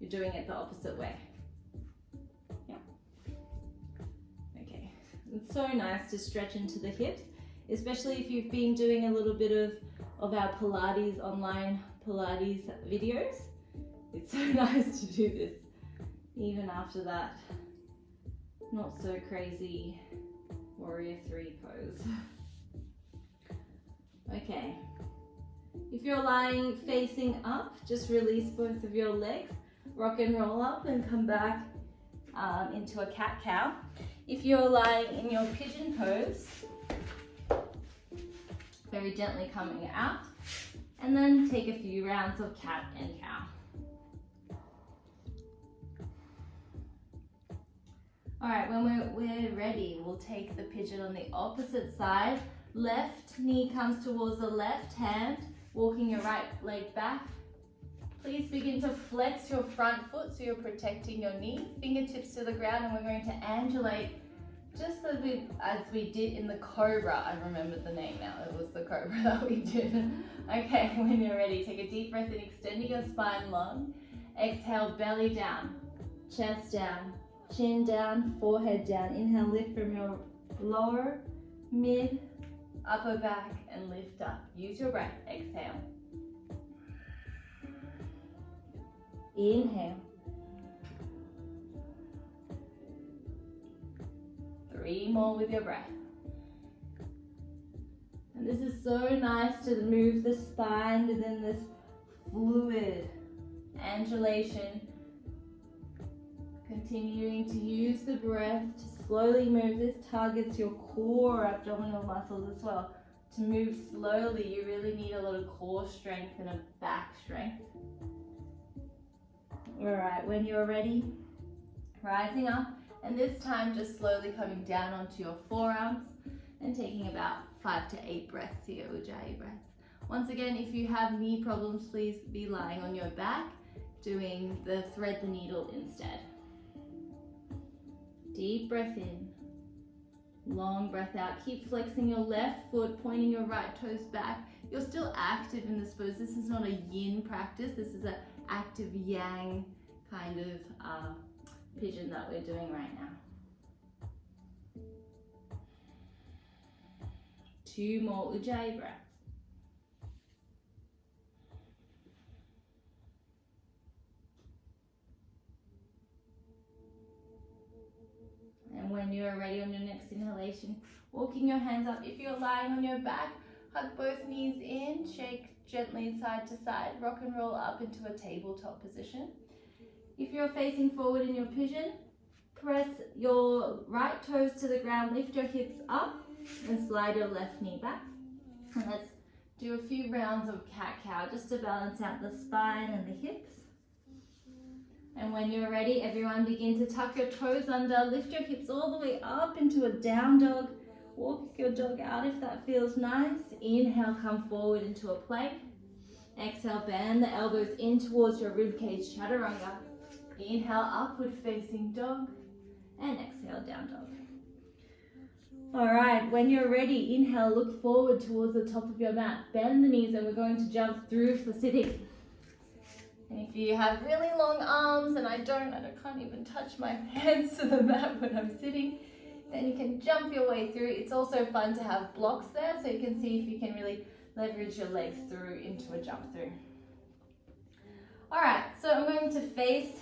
you're doing it the opposite way. Yeah. Okay. It's so nice to stretch into the hips, especially if you've been doing a little bit of our Pilates, online Pilates videos. It's so nice to do this, even after that not so crazy warrior 3 pose. Okay. If you're lying facing up, just release both of your legs, rock and roll up and come back into a cat-cow. If you're lying in your pigeon pose, very gently coming out, and then take a few rounds of cat and cow. All right, when we're ready, we'll take the pigeon on the opposite side. Left knee comes towards the left hand, walking your right leg back. Please begin to flex your front foot so you're protecting your knee. Fingertips to the ground, and we're going to angulate just as we did in the cobra. I remember the name now. It was the cobra that we did. Okay, when you're ready, take a deep breath in, extending your spine long. Exhale, belly down, chest down, chin down, forehead down. Inhale, lift from your lower, mid, upper back, and lift up. Use your breath. Exhale. Inhale. 3 more with your breath. And this is so nice to move the spine within this fluid angulation. Continuing to use the breath to slowly move. This targets your core abdominal muscles as well. To move slowly, you really need a lot of core strength and a back strength. All right, when you're ready, rising up, and this time just slowly coming down onto your forearms and taking about 5 to 8 breaths here, Ujjayi breaths. Once again, if you have knee problems, please be lying on your back, doing the thread the needle instead. Deep breath in, long breath out. Keep flexing your left foot, pointing your right toes back. You're still active in this pose. This is not a yin practice. This is an active yang kind of pigeon that we're doing right now. 2 more Ujjayi breaths. And when you are ready on your next inhalation, walking your hands up. If you're lying on your back, hug both knees in, shake gently side to side, rock and roll up into a tabletop position. If you're facing forward in your pigeon, press your right toes to the ground, lift your hips up, and slide your left knee back. And let's do a few rounds of cat-cow just to balance out the spine and the hips. And when you're ready, everyone begin to tuck your toes under, lift your hips all the way up into a down dog. Walk your dog out if that feels nice. Inhale, come forward into a plank. Exhale, bend the elbows in towards your ribcage, chaturanga. Inhale, upward facing dog. And exhale, down dog. All right, when you're ready, inhale, look forward towards the top of your mat. Bend the knees, and we're going to jump through for sitting. And if you have really long arms, and I can't even touch my hands to the mat when I'm sitting, then you can jump your way through. It's also fun to have blocks there, so you can see if you can really leverage your legs through into a jump through. All right, so I'm going to face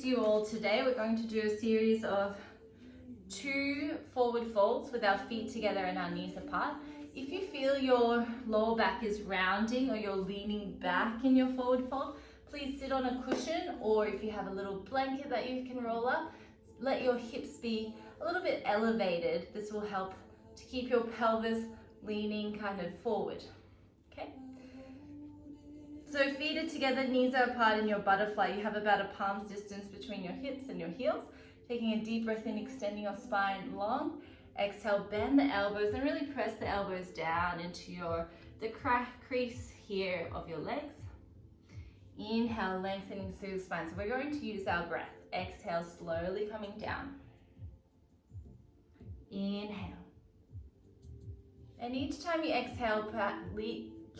you all today. We're going to do a series of 2 forward folds with our feet together and our knees apart. If you feel your lower back is rounding or you're leaning back in your forward fold, please sit on a cushion, or if you have a little blanket that you can roll up, let your hips be a little bit elevated. This will help to keep your pelvis leaning kind of forward. Okay? So So feet are together, knees are apart in your butterfly. You have about a palm's distance between your hips and your heels. Taking a deep breath in, extending your spine long. Exhale, bend the elbows and really press the elbows down into the crease here of your legs. Inhale, lengthening through the spine. So we're going to use our breath. Exhale, slowly coming down. Inhale. And each time you exhale,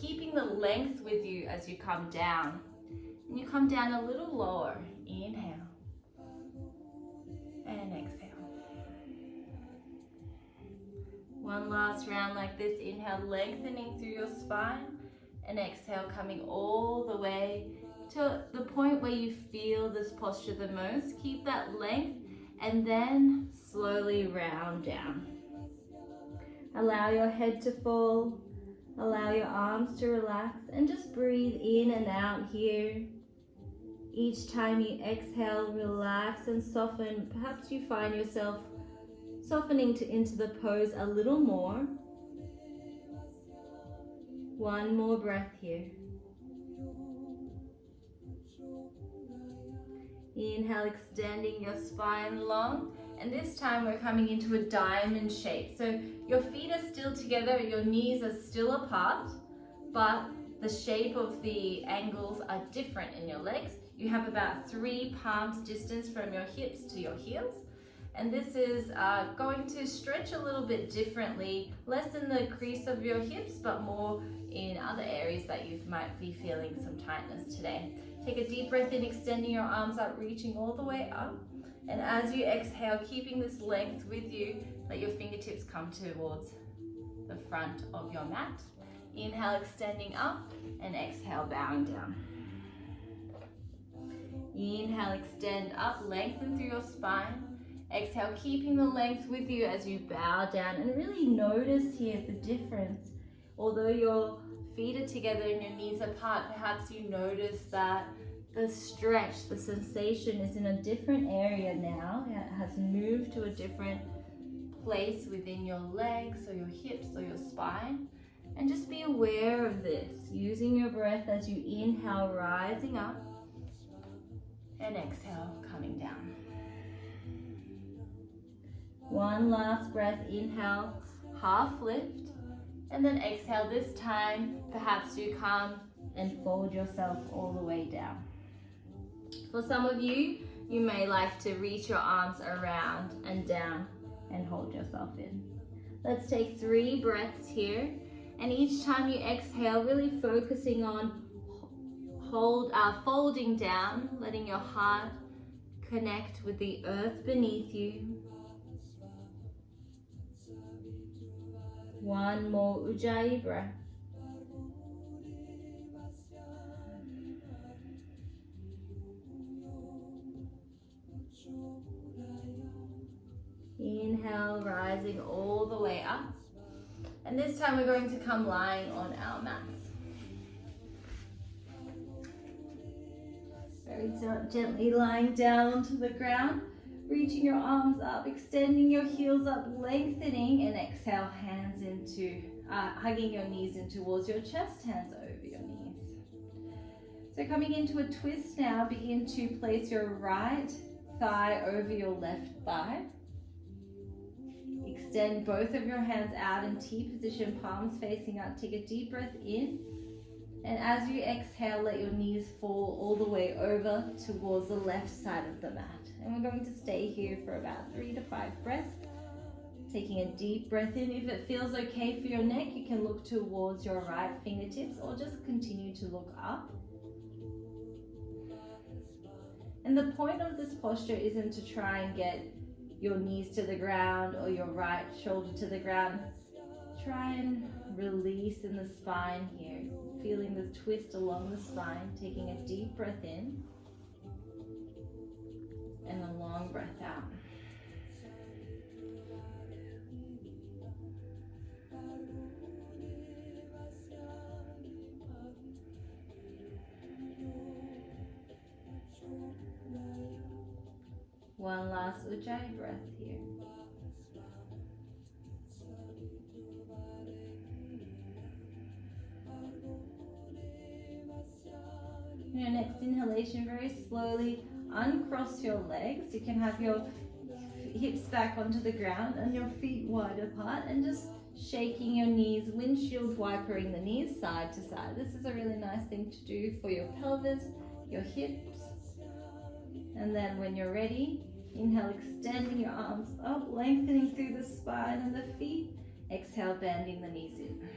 keeping the length with you as you come down. And you come down a little lower. Inhale. And exhale. One last round like this. Inhale, lengthening through your spine. And exhale, coming all the way to the point where you feel this posture the most. Keep that length and then slowly round down. Allow your head to fall. Allow your arms to relax and just breathe in and out here. Each time you exhale, relax and soften. Perhaps you find yourself softening into the pose a little more. One more breath here. Inhale, extending your spine long. And this time we're coming into a diamond shape. So your feet are still together, your knees are still apart, but the shape of the angles are different in your legs. You have about 3 palms distance from your hips to your heels. And this is going to stretch a little bit differently, less in the crease of your hips, but more in other areas that you might be feeling some tightness today. Take a deep breath in, extending your arms up, reaching all the way up. And as you exhale, keeping this length with you, let your fingertips come towards the front of your mat. Inhale, extending up, and exhale, bowing down. Inhale, extend up, lengthen through your spine. Exhale, keeping the length with you as you bow down, and really notice here the difference. Although your feet are together and your knees apart, perhaps you notice that the stretch, the sensation is in a different area now. It has moved to a different place within your legs or your hips or your spine. And just be aware of this, using your breath as you inhale, rising up, and exhale, coming down. One last breath, inhale, half lift, and then exhale. This time, perhaps you come and fold yourself all the way down. For some of you, you may like to reach your arms around and down and hold yourself in. Let's take 3 breaths here, and each time you exhale, really focusing on folding down, letting your heart connect with the earth beneath you. One more Ujjayi breath. Inhale, rising all the way up. And this time we're going to come lying on our mats. Very gently lying down onto the ground, reaching your arms up, extending your heels up, lengthening, and exhale, hands into, hugging your knees in towards your chest, hands over your knees. So coming into a twist now, begin to place your right thigh over your left thigh. Extend both of your hands out in T position, palms facing out. Take a deep breath in. And as you exhale, let your knees fall all the way over towards the left side of the mat. And we're going to stay here for about 3 to 5 breaths. Taking a deep breath in. If it feels okay for your neck, you can look towards your right fingertips or just continue to look up. And the point of this posture isn't to try and get your knees to the ground or your right shoulder to the ground. Try and release in the spine here, feeling this twist along the spine, taking a deep breath in and a long breath out. One last Ujjayi breath here. In your next inhalation, very slowly uncross your legs. You can have your hips back onto the ground and your feet wide apart, and just shaking your knees, windshield wipering the knees side to side. This is a really nice thing to do for your pelvis, your hips. And then when you're ready, inhale, extending your arms up, lengthening through the spine and the feet. Exhale, bending the knees in.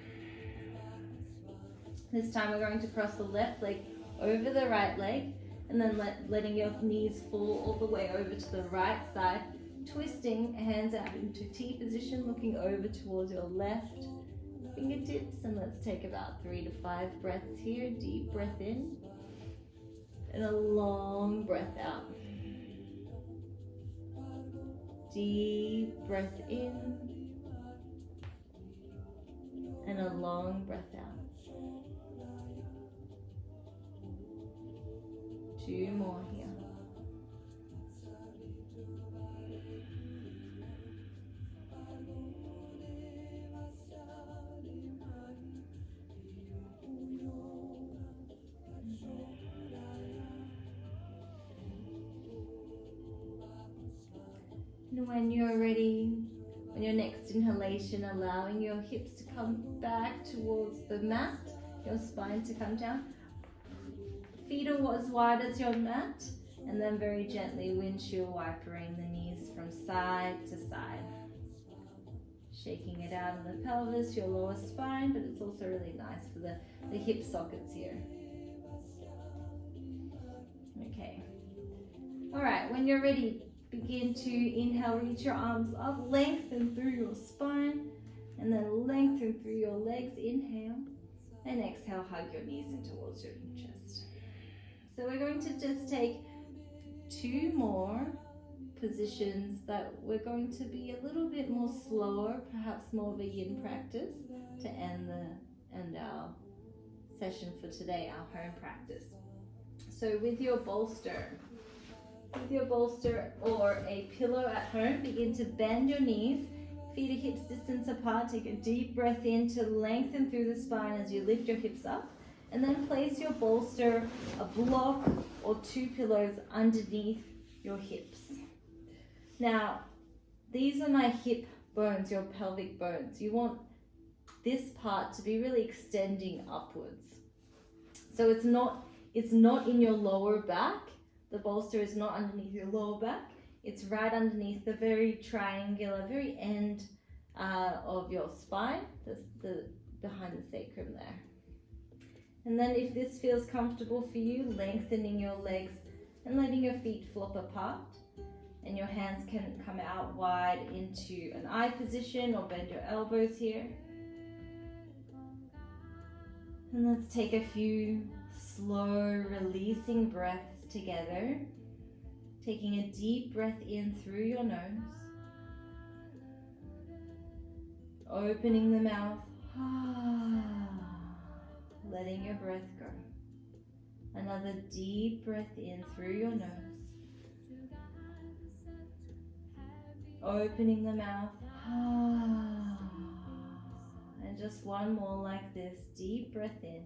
This time we're going to cross the left leg over the right leg, and then letting your knees fall all the way over to the right side, twisting hands out into T position, looking over towards your left fingertips. And let's take about 3 to 5 breaths here. Deep breath in and a long breath out. Deep breath in and a long breath out. 2 more here. And when you're ready, on your next inhalation, allowing your hips to come back towards the mat, your spine to come down. Feet are as wide as your mat, and then very gently windshield wipering the knees from side to side. Shaking it out in the pelvis, your lower spine, but it's also really nice for the hip sockets here. Okay. All right, when you're ready, begin to inhale, reach your arms up, lengthen through your spine, and then lengthen through your legs. Inhale, and exhale, hug your knees in towards your chest. So we're going to just take 2 more positions that we're going to be a little bit more slower, perhaps more of a yin practice to end our session for today, our home practice. So with your bolster or a pillow at home, begin to bend your knees, feet are hips distance apart. Take a deep breath in to lengthen through the spine as you lift your hips up, and then place your bolster, a block or 2 pillows underneath your hips. Now, these are my hip bones, your pelvic bones. You want this part to be really extending upwards. So it's not in your lower back. The bolster is not underneath your lower back. It's right underneath the very triangular, very end of your spine, the behind the sacrum there. And then if this feels comfortable for you, lengthening your legs and letting your feet flop apart. And your hands can come out wide into an eye position or bend your elbows here. And let's take a few slow releasing breaths together. Taking a deep breath in through your nose. Opening the mouth. Letting your breath go. Another deep breath in through your nose. Opening the mouth. And just one more like this. Deep breath in.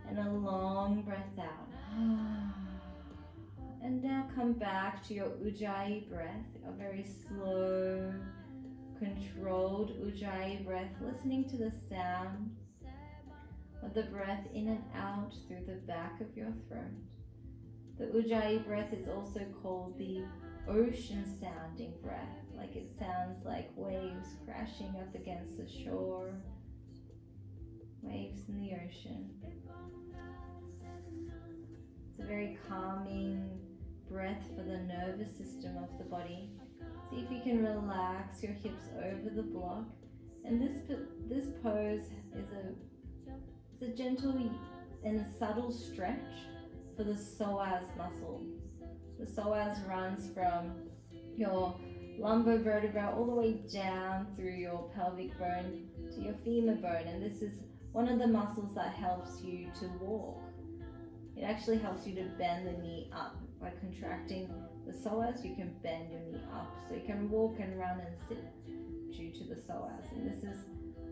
And a long breath out. And now come back to your Ujjayi breath, a very slow, controlled Ujjayi breath, listening to the sound of the breath in and out through the back of your throat. The Ujjayi breath is also called the ocean sounding breath, like it sounds like waves crashing up against the shore, waves in the ocean. It's a very calming breath for the nervous system of the body. See if you can relax your hips over the block. And this pose is a gentle and subtle stretch for the psoas muscle. The psoas runs from your lumbar vertebra all the way down through your pelvic bone to your femur bone, and this is one of the muscles that helps you to walk. It actually helps you to bend the knee up. By contracting the psoas, you can bend your knee up, so you can walk and run and sit due to the psoas. And this is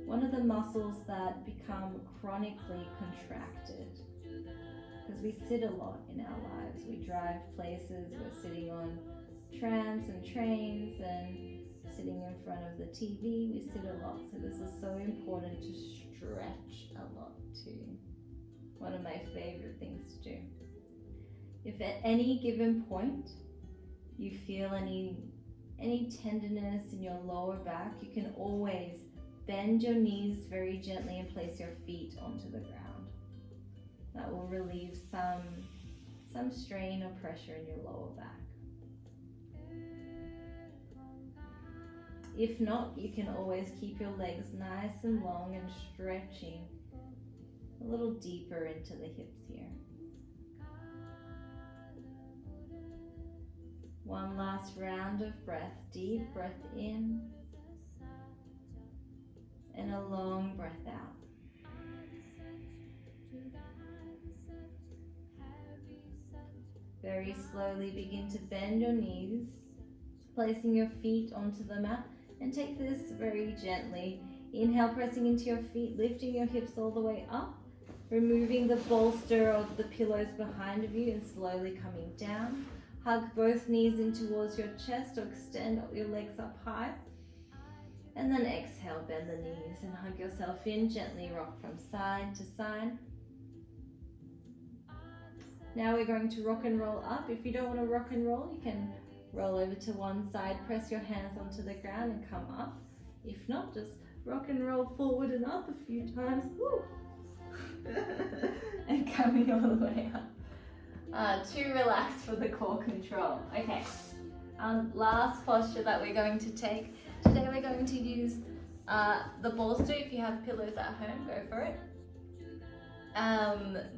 one of the muscles that become chronically contracted. Because we sit a lot in our lives. We drive places, we're sitting on trams and trains and sitting in front of the TV, we sit a lot. So this is so important to stretch a lot too. One of my favorite things to do. If at any given point you feel any tenderness in your lower back, you can always bend your knees very gently and place your feet onto the ground. That will relieve some strain or pressure in your lower back. If not, you can always keep your legs nice and long and stretching a little deeper into the hips here. One last round of breath, deep breath in and a long breath out. Very slowly begin to bend your knees, placing your feet onto the mat, and take this very gently. Inhale, pressing into your feet, lifting your hips all the way up, removing the bolster of the pillows behind of you and slowly coming down. Hug both knees in towards your chest or extend your legs up high. And then exhale, bend the knees and hug yourself in, gently rock from side to side. Now we're going to rock and roll up. If you don't want to rock and roll, you can roll over to one side, press your hands onto the ground and come up. If not, just rock and roll forward and up a few times. Woo. And coming all the way up. Too relaxed for the core control. Okay, last posture that we're going to take. Today we're going to use the bolster. If you have pillows at home, go for it.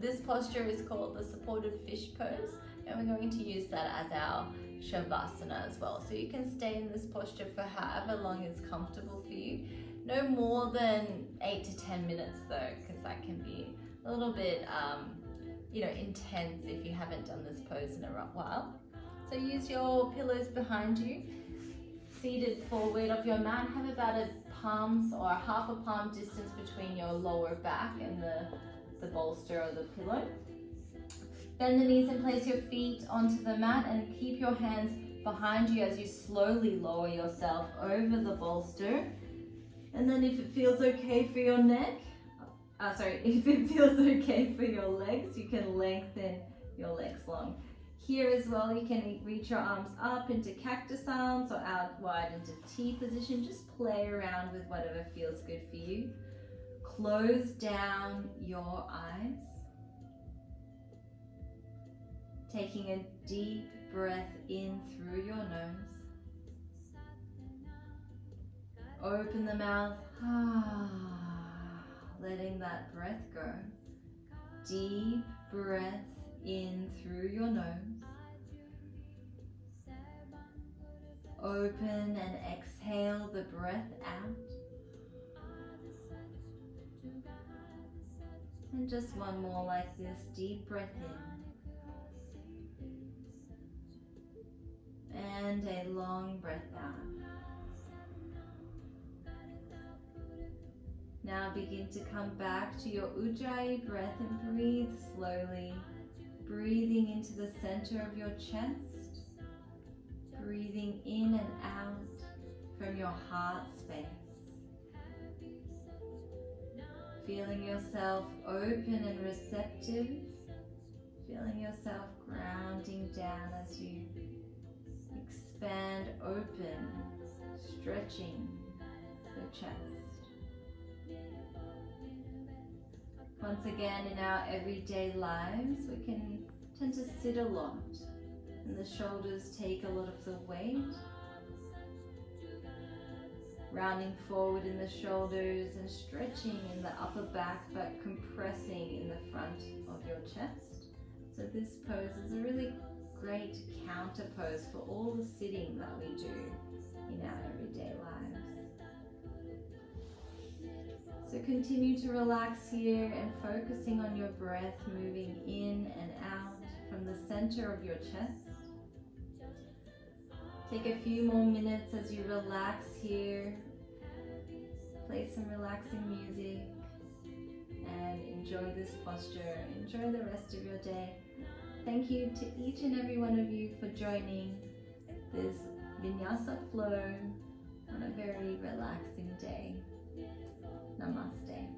This posture is called the supported fish pose, and we're going to use that as our Shavasana as well. So you can stay in this posture for however long is comfortable for you. No more than 8 to 10 minutes though, because that can be a little bit intense if you haven't done this pose in a while. So use your pillows behind you, seated forward of your mat. Have about a palm's or half a palm distance between your lower back and the bolster or the pillow. Bend the knees and place your feet onto the mat and keep your hands behind you as you slowly lower yourself over the bolster. And then if it feels okay for your if it feels okay for your legs, you can lengthen your legs long. Here as well, you can reach your arms up into cactus arms or out wide into T position. Just play around with whatever feels good for you. Close down your eyes. Taking a deep breath in through your nose. Open the mouth, letting that breath go. Deep breath in through your nose. Open and exhale the breath out. And just one more like this, deep breath in. And a long breath out. Now begin to come back to your Ujjayi breath and breathe slowly, breathing into the center of your chest, breathing in and out from your heart space. Feeling yourself open and receptive, feeling yourself grounding down as you expand open, stretching the chest. Once again, in our everyday lives, we can tend to sit a lot, and the shoulders take a lot of the weight. Rounding forward in the shoulders and stretching in the upper back, but compressing in the front of your chest. So this pose is a really great counter pose for all the sitting that we do in our everyday lives. So continue to relax here and focusing on your breath moving in and out from the center of your chest. Take a few more minutes as you relax here, play some relaxing music, and enjoy this posture. Enjoy the rest of your day. Thank you to each and every one of you for joining this Vinyasa flow on a very relaxing day. Namaste.